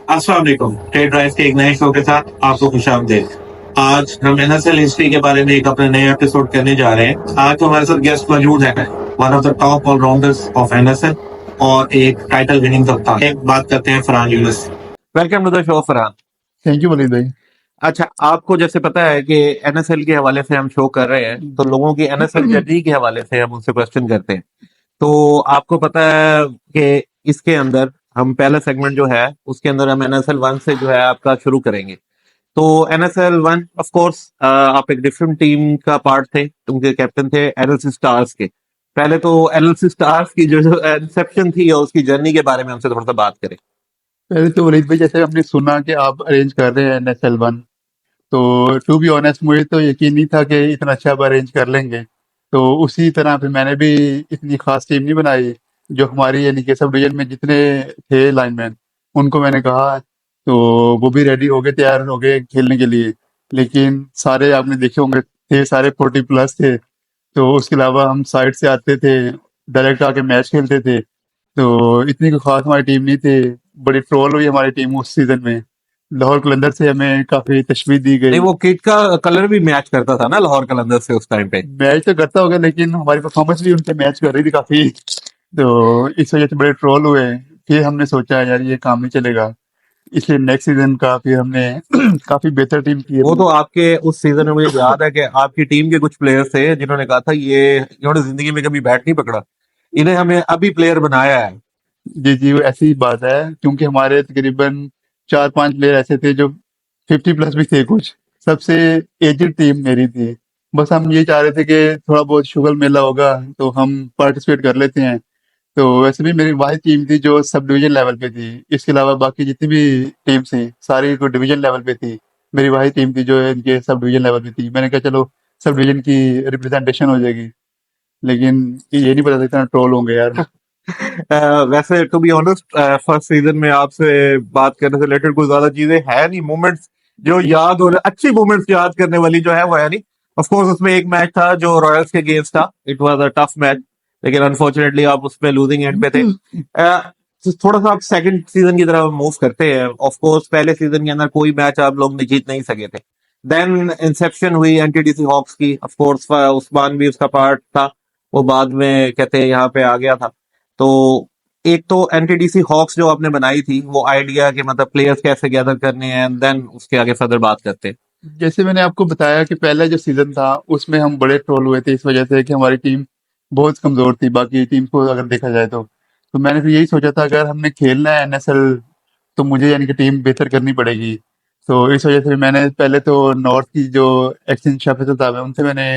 अस्सलाम वालेकुम। Trade drive के एक नए शो के साथ आपको खुशामदीद। आज हम एनएसएल हिस्ट्री के बारे में एक अपने नए एपिसोड करने जा रहे हैं। आज हमारे साथ गेस्ट मौजूद है, one of the top allrounders of NSL और एक टाइटल विनिंग कप्तान। एक बात करते हैं Farhan Younis. Welcome to the show Farhan. Thank you Waleed भाई। अच्छा, आपको जैसे पता है कि एनएसएल के हवाले से हम शो कर रहे हैं, तो लोगों की एनएसएल जर्नी के हवाले से हम उनसे क्वेश्चन करते हैं। तो आपको पता है कि इसके अंदर हम पहला सेगमेंट जो है उसके अंदर हम एनएसएल 1 से जो है आपका शुरू करेंगे। तो एनएसएल 1 ऑफ कोर्स आप एक डिफरेंट टीम का पार्ट थे, उनके कैप्टन थे एलएलसी स्टार्स के। पहले तो एलएलसी स्टार्स की जो इंसेप्शन थी और उसकी जर्नी के बारे में हमसे थोड़ा सा बात करें। पहले तो वलीद भाई, जैसे हमने सुना कि आप अरेंज कर रहे हैं NSL 1, तो टू बी ऑनेस्ट मुझे तो यकीन नहीं था कि इतना अच्छा आप अरेंज कर लेंगे। तो उसी तरह फिर मैंने भी इतनी खास टीम नहीं बनाई। जो हमारी यानी कि सब डिवीजन में जितने थे लाइनमैन, उनको मैंने कहा, तो वो भी रेडी हो गए, तैयार हो गए खेलने के लिए। लेकिन सारे आपने देखे होंगे थे, सारे 40+ थे। तो उसके अलावा हम साइड से आते थे, डायरेक्ट आके मैच खेलते थे। तो इतनी कोई खास हमारी टीम नहीं थी। बड़ी ट्रोल हुई हमारी टीम उस सीजन में। लाहौर कलंदर से हमें काफी तशवीश दी नहीं, गई। वो किट का कलर भी मैच करता था ना लाहौर कलंदर से उस टाइम पे। मैच तो करता होगा, लेकिन हमारी परफॉर्मेंस भी उनसे मैच कर रही थी काफी। तो इस वजह से बड़े ट्रोल हुए। फिर हमने सोचा यार ये काम नहीं चलेगा, इसलिए नेक्स्ट सीजन का फिर हमने काफी बेहतर टीम की वो अपनी। तो आपके उस सीजन में मुझे याद है कि आपकी टीम के कुछ प्लेयर्स थे जिन्होंने कहा था ये इन्होंने जिंदगी में कभी बैट नहीं पकड़ा, इन्हें हमें अभी प्लेयर बनाया है। जी जी, वो ऐसी ही बात है, क्योंकि हमारे तकरीबन 4-5 प्लेयर ऐसे थे जो 50+ भी थे कुछ। सबसे एजेड टीम मेरी थी। बस हम ये चाह रहे थे कि थोड़ा बहुत शुगर मेला होगा तो हम पार्टिसिपेट कर लेते हैं। तो वैसे भी मेरी वाही टीम थी जो सब डिवीजन लेवल पे थी। इसके अलावा बाकी जितनी भी टीम्स थी सारी को डिवीजन लेवल पे थी। मेरी वाही टीम थी जो इनके सब डिवीजन लेवल पे थी। मैंने कहा चलो सब डिवीजन की रिप्रेजेंटेशन हो जाएगी। लेकिन ये नहीं पता था इतना ट्रोल होंगे यार। वैसे to be honest first season में आपसे बात करने से रिलेटेड कोई ज्यादा चीजें है नहीं, मोमेंट्स जो याद हो रहे, अच्छी मोमेंट्स याद करने वाली जो है वो है नहीं। ऑफ कोर्स उसमें एक मैच था जो रॉयल्स के अगेंस्ट था, it was a tough match, लेकिन अनफॉर्चुनेटली आप उसमें लूजिंग एंड पे थे। तो थोड़ा सा आप सेकंड सीजन की तरफ मूव करते हैं। ऑफ कोर्स पहले सीजन के अंदर कोई मैच आप लोग ने जीत नहीं सके थे। देन इंसेप्शन हुई एनटीडीसी हॉक्स की, ऑफ कोर्स उस्मान भी उसका पार्ट था, वो बाद में कहते हैं यहाँ पे आ गया था। तो एक तो एनटीडीसी हॉक्स जो आपने बनाई थी, वो आइडिया कि मतलब प्लेयर्स कैसे गैदर करने हैं, देन उसके आगे फर्दर बात करते हैं। जैसे मैंने आपको बताया कि पहला जो सीजन था उसमें हम बड़े ट्रोल हुए थे इस वजह से कि हमारी टीम बहुत कमजोर थी बाकी टीम को अगर देखा जाए तो मैंने फिर यही सोचा था अगर हमने खेलना है NSL तो मुझे यानी कि टीम बेहतर करनी पड़ेगी। तो इस वजह से मैंने पहले तो नॉर्थ की जो एक्सचेंज फैसल साहब है उनसे मैंने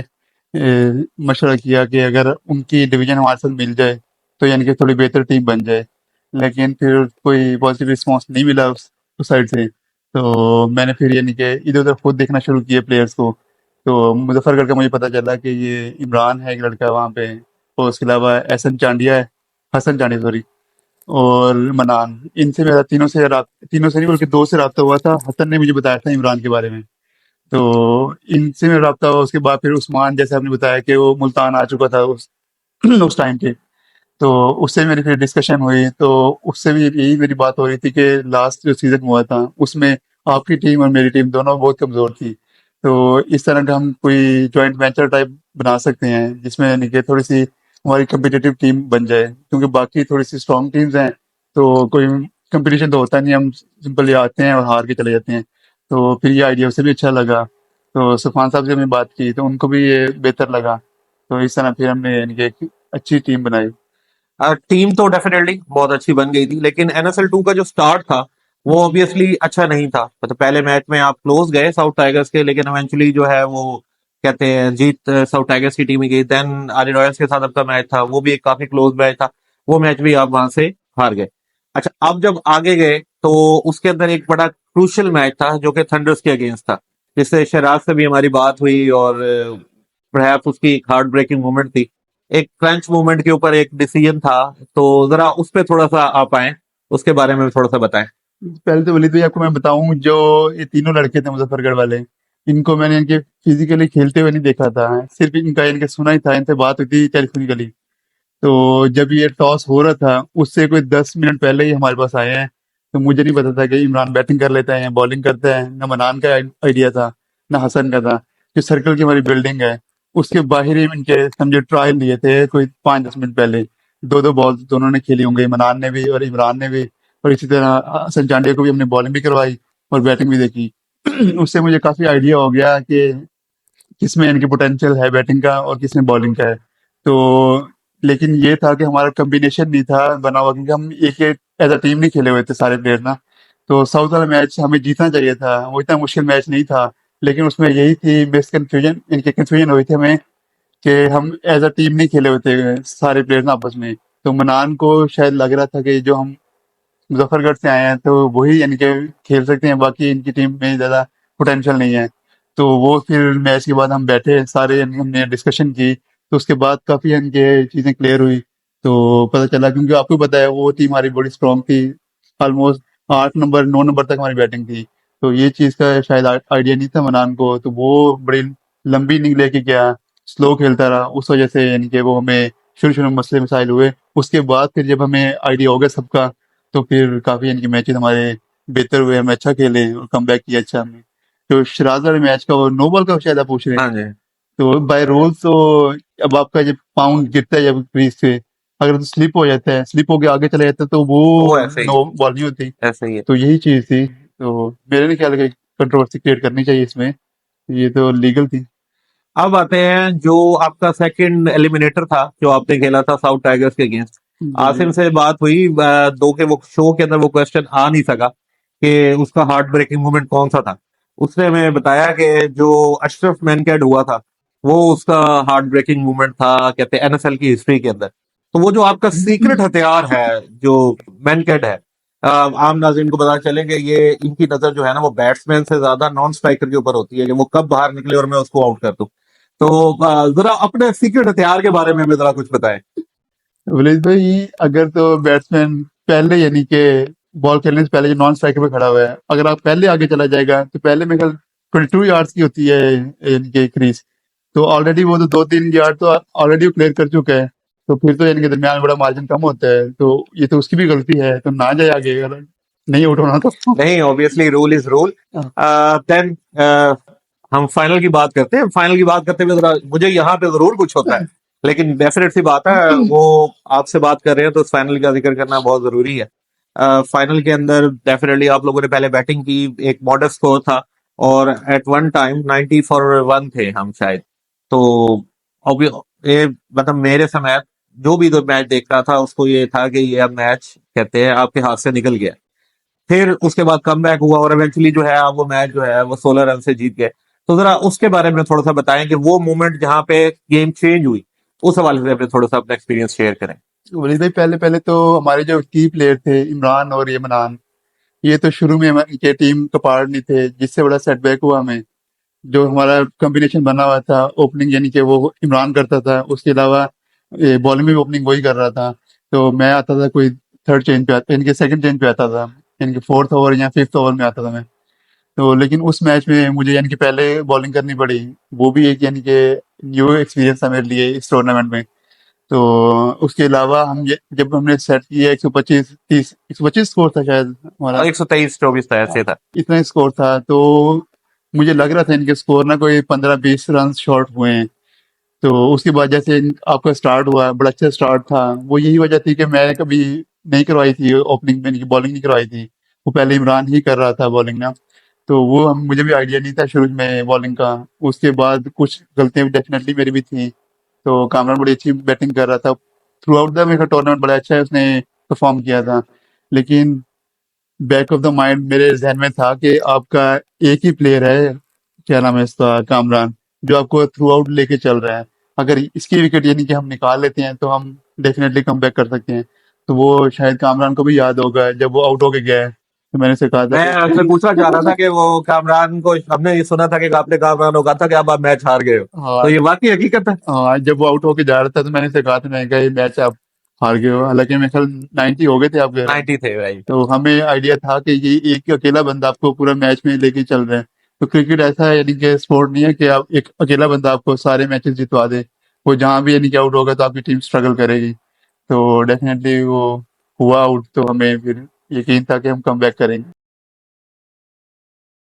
मशवरा किया कि अगर उनकी डिवीजन हमारे साथ मिल जाए तो यानी कि थोड़ी बेहतर टीम बन जाए। लेकिन फिर कोई पॉजिटिव रिस्पॉन्स नहीं मिला उस साइड से। तो मैंने फिर यानी कि इधर-उधर खुद देखना शुरू किए प्लेयर्स को। तो मुज़फ़्फ़रगढ़ का मुझे पता चला कि ये इमरान है एक लड़का वहाँ पे, और उसके अलावा एहसन चांडिया है, हसन चांडिया सॉरी, और मनान। इनसे मेरा तीनों से नहीं बल्कि 2 से राब्ता हुआ था। हसन ने मुझे बताया था इमरान के बारे में। तो इनसे मेरा राब्ता हुआ, उसके बाद फिर उस्मान जैसे आपने बताया कि वो मुल्तान आ चुका था उस उस टाइम पे। तो उससे मेरी फिर डिस्कशन हुई, तो उससे भी यही मेरी बात हो रही थी कि लास्ट जो सीज़न हुआ था उसमें आपकी टीम और मेरी टीम दोनों बहुत कमज़ोर थी। तो इस तरह का हम कोई जॉइंट वेंचर टाइप बना सकते हैं जिसमें यानी कि थोड़ी-सी हमारी कॉम्पिटिटिव टीम बन जाए, क्योंकि बाकी थोड़ी-सी स्ट्रॉन्ग टीम्स हैं, तो कोई कॉम्पिटिशन तो होता नहीं है, हम सिंपली आते हैं और हार के चले जाते हैं। तो फिर ये आइडिया उसे भी अच्छा लगा। तो सफ़ान साहब से हमने बात की तो उनको भी ये बेहतर लगा। तो इस तरह फिर हमने यानी कि एक अच्छी टीम बनाई। टीम तो डेफिनेटली बहुत अच्छी बन गई थी, लेकिन एनएसएल 2 का जो स्टार्ट था वो ऑब्वियसली अच्छा नहीं था। मतलब पहले मैच में आप क्लोज गए साउथ टाइगर्स के, लेकिन इवेंचुअली जो है वो कहते हैं जीत साउथ टाइगर्स की टीम ही गई। देन आर्य रॉयल्स के साथ आपका मैच था, वो भी एक काफी क्लोज मैच था, वो मैच भी आप वहां से हार गए। अच्छा, अब जब आगे गए तो उसके अंदर एक बड़ा क्रूशियल मैच था जो कि थंडर्स के अगेंस्ट था, जिससे शहराज से भी हमारी बात हुई और परहैप्स उसकी एक हार्ट ब्रेकिंग मोमेंट थी। एक क्रंच मूवमेंट के ऊपर एक डिसीजन था, तो जरा उस पे थोड़ा सा आप आए, उसके बारे में थोड़ा सा बताएं। पहले तो वलीद भाई आपको मैं बताऊं, जो ये तीनों लड़के थे मुजफ्फरगढ़ वाले, इनको मैंने इनके फिजिकली खेलते हुए नहीं देखा था, सिर्फ इनका इनके सुना ही था, इनसे बात हुई थी टेलीफोनिकली। तो जब ये टॉस हो रहा था उससे कोई 10 मिनट पहले ही हमारे पास आए हैं तो मुझे नहीं पता था कि इमरान बैटिंग कर लेता है या बॉलिंग करता है। ना मनान का आइडिया था, ना हसन का था। जो सर्कल की हमारी बिल्डिंग है, उसके बाहर ही इनके समझे ट्रायल लिए थे कोई 5-10 मिनट पहले। 2-2 बॉल दोनों ने खेली होंगी, मनान ने भी और इमरान ने भी। और इसी तरह हसन चांडिया को भी हमने बॉलिंग भी करवाई और बैटिंग भी देखी। उससे मुझे काफ़ी आइडिया हो गया कि किसमें इनकी पोटेंशियल है बैटिंग का और किसमें बॉलिंग का है। तो लेकिन ये था कि हमारा कॉम्बिनेशन नहीं था बना हुआ, क्योंकि हम एक एज अ टीम नहीं खेले हुए थे सारे प्लेयर ना। तो साउथ वाला मैच हमें जीतना चाहिए था, वो इतना मुश्किल मैच नहीं था। लेकिन उसमें यही थी मिस कन्फ्यूजन, इनके कन्फ्यूजन हुई थी हमें कि हम एज अ टीम नहीं खेले हुए थे सारे प्लेयर ना आपस में। तो मनान को शायद लग रहा था कि जो हम मुजफ्फरगढ़ से आए हैं तो वही यानी कि खेल सकते हैं, बाकी इनकी टीम में ज़्यादा पोटेंशियल नहीं है। तो वो फिर मैच के बाद हम बैठे सारे, यानी हमने डिस्कशन की, तो उसके बाद काफ़ी यानी कि चीज़ें क्लियर हुई। तो पता चला, क्योंकि आपको पता है वो टीम हमारी बड़ी स्ट्रॉन्ग थी। ऑलमोस्ट 8 नंबर 9 नंबर तक हमारी बैटिंग थी। तो ये चीज़ का शायद आइडिया नहीं था मनान को, तो वो बड़ी लंबी इनिंग लेके गया, स्लो खेलता रहा। उस वजह से यानी कि वो हमें शुरू शुरू में मसले मसाइल हुए। उसके बाद फिर जब हमें आइडिया हो गया सबका, तो फिर काफ़ी यानी कि मैचेस हमारे बेहतर हुए, हम अच्छा खेले और कमबैक किया अच्छा हमने। तो सिराज वाले मैच का वो नो बॉल का शायद आप पूछ रहे हैं। हाँ जी। तो बाय रूल्स तो अब आपका जब पाउंड गिरता है जब क्रीज से, अगर तो स्लिप हो जाता है, स्लिप होके आगे चला जाता है, तो वो वो ऐसे ही नो बॉल नहीं होती। ऐसे ही है। तो यही चीज़ थी। तो मेरे नहीं ख्याल कि कंट्रोवर्सी क्रिएट करनी चाहिए इसमें, ये तो लीगल थी। अब आते हैं जो आपका सेकंड एलिमिनेटर था जो आपने खेला था साउथ टाइगर्स के अगेंस्ट। जी आसिम जी। से बात हुई दो के वो शो के अंदर वो क्वेश्चन आ नहीं सका कि उसका हार्ट ब्रेकिंग मोमेंट कौन सा था। उसने हमें बताया कि जो अशरफ मैनकैड हुआ था वो उसका हार्ट ब्रेकिंग मोमेंट था, कहते हैं एनएसएल की हिस्ट्री के अंदर। तो वो जो आपका सीक्रेट हथियार है जो मैनकैड है, आम नाज़रीन को पता चले कि ये इनकी नजर जो है ना वो बैट्समैन से ज्यादा नॉन स्ट्राइकर के ऊपर होती है कि वो कब बाहर निकले और मैं उसको आउट कर दूं। तो जरा अपने सीक्रेट हथियार के बारे में हमें जरा कुछ बताएं। विलेज भाई, अगर तो बैट्समैन पहले यानी कि बॉल खेलने से पहले जो नॉन स्ट्राइकर पे खड़ा हुआ है, अगर आप पहले आगे चला जाएगा तो पहले मेरे ख्याल 22 यार्ड्स की होती है यानी कि क्रीज। तो ऑलरेडी वो तो 2-3 यार्ड तो ऑलरेडी क्लियर कर चुका है। तो फिर तो यानी कि दरमियान में बड़ा मार्जिन कम होता है, तो ये तो उसकी भी गलती है, तो ना जाए आगे अगर नहीं आउट होना तो। नहीं, ऑब्वियसली रूल इज रूल। हाँ। देन हम फाइनल की बात करते हैं। फाइनल की बात करते हुए जरा मुझे यहाँ पे जरूर कुछ होता है, लेकिन डेफिनेट सी बात है वो आपसे बात कर रहे हैं तो फाइनल का जिक्र करना बहुत जरूरी है। फाइनल के अंदर डेफिनेटली आप लोगों ने पहले बैटिंग की, एक मॉडस्ट स्कोर था और एट वन टाइम 90 फॉर 1 थे हम शायद। तो ये मतलब मेरे समय जो भी तो मैच देख रहा था उसको ये था कि ये अब मैच कहते हैं आपके हाथ से निकल गया। फिर उसके बाद कम बैक हुआ और इवेंचुअली जो है आप वो मैच जो है वो 16 रन से जीत गए। तो जरा उसके बारे में थोड़ा सा बताएं कि वो मोमेंट जहां पे गेम चेंज हुई, उस हवाले से अपने थोड़ा सा अपना एक्सपीरियंस शेयर करें। वलीद भाई, पहले पहले तो हमारे जो की प्लेयर थे इमरान और ये मनान, ये तो शुरू में हमारी टीम का पार्ट नहीं थे, जिससे बड़ा सेटबैक हुआ हमें। जो हमारा कॉम्बिनेशन बना हुआ था ओपनिंग, यानी कि वो इमरान करता था, उसके अलावा बॉलिंग में भी ओपनिंग वही कर रहा था। तो मैं आता था कोई थर्ड चेंज पे आता, यानी कि सेकंड चेंज पे आता था, यानी कि फोर्थ ओवर या फिफ्थ ओवर में आता था मैं। तो लेकिन उस मैच में मुझे यानी कि पहले बॉलिंग करनी पड़ी। वो भी एक यानी कि न्यू एक्सपीरियंस था मेरे लिए इस टूर्नामेंट में। तो उसके अलावा हम जब हमने सेट किया 125 स्कोर था शायद हमारा। 123-24 था, हाँ, ऐसे था। इतना स्कोर था। तो मुझे लग रहा था इनके स्कोर ना कोई 15-20 रन शॉर्ट हुए हैं। तो उसके बाद जैसे आपका स्टार्ट हुआ, बड़ा अच्छा स्टार्ट था। वो यही वजह थी कि मैं कभी नहीं करवाई थी ओपनिंग में, बॉलिंग नहीं करवाई थी। वो पहले इमरान ही कर रहा था बॉलिंग ना। तो वो मुझे भी आइडिया नहीं था शुरू में बॉलिंग का। उसके बाद कुछ गलतियां भी डेफिनेटली मेरी भी थी। तो कामरान बड़ी अच्छी बैटिंग कर रहा था थ्रू आउट द मेरा टूर्नामेंट, बड़ा अच्छा है उसने परफॉर्म किया था। लेकिन बैक ऑफ द माइंड मेरे जहन में था कि आपका एक ही प्लेयर है, क्या नाम है इसका, कामरान, जो आपको थ्रू आउट लेके चल रहा है। अगर इसकी विकेट यानी कि हम निकाल लेते हैं तो हम डेफिनेटली कम बैक कर सकते हैं। तो वो शायद कामरान को भी याद होगा जब वो आउट होके गया है, तो मैंने उसे कहा था मैं आपसे कि पूछना चाह रहा था कि वो कामरान को हमने ये सुना था कि आपने कामरान को कहा था कि अब आप मैच हार गए हो, तो हाँ ये वाकई हकीकत है। हाँ, जब वो आउट होके जा रहा था तो मैंने उसे कहा था, मैं कहा ये मैच आप हार गए हो। हालांकि मेरे ख्याल 90 हो गए थे आपके रन। 90 थे भाई। तो हमें आइडिया था कि ये एक अकेला बंदा आपको पूरा मैच में लेके चल रहा है। तो क्रिकेट ऐसा है यानी कि स्पोर्ट नहीं है कि आप एक अकेला बंदा आपको सारे मैचेस जितवा दे। वो जहां भी यानी कि आउट होगा तो आपकी टीम स्ट्रगल करेगी। तो डेफिनेटली वो हुआ आउट, तो हमें फिर यकीन था कि हम कम बैक करेंगे।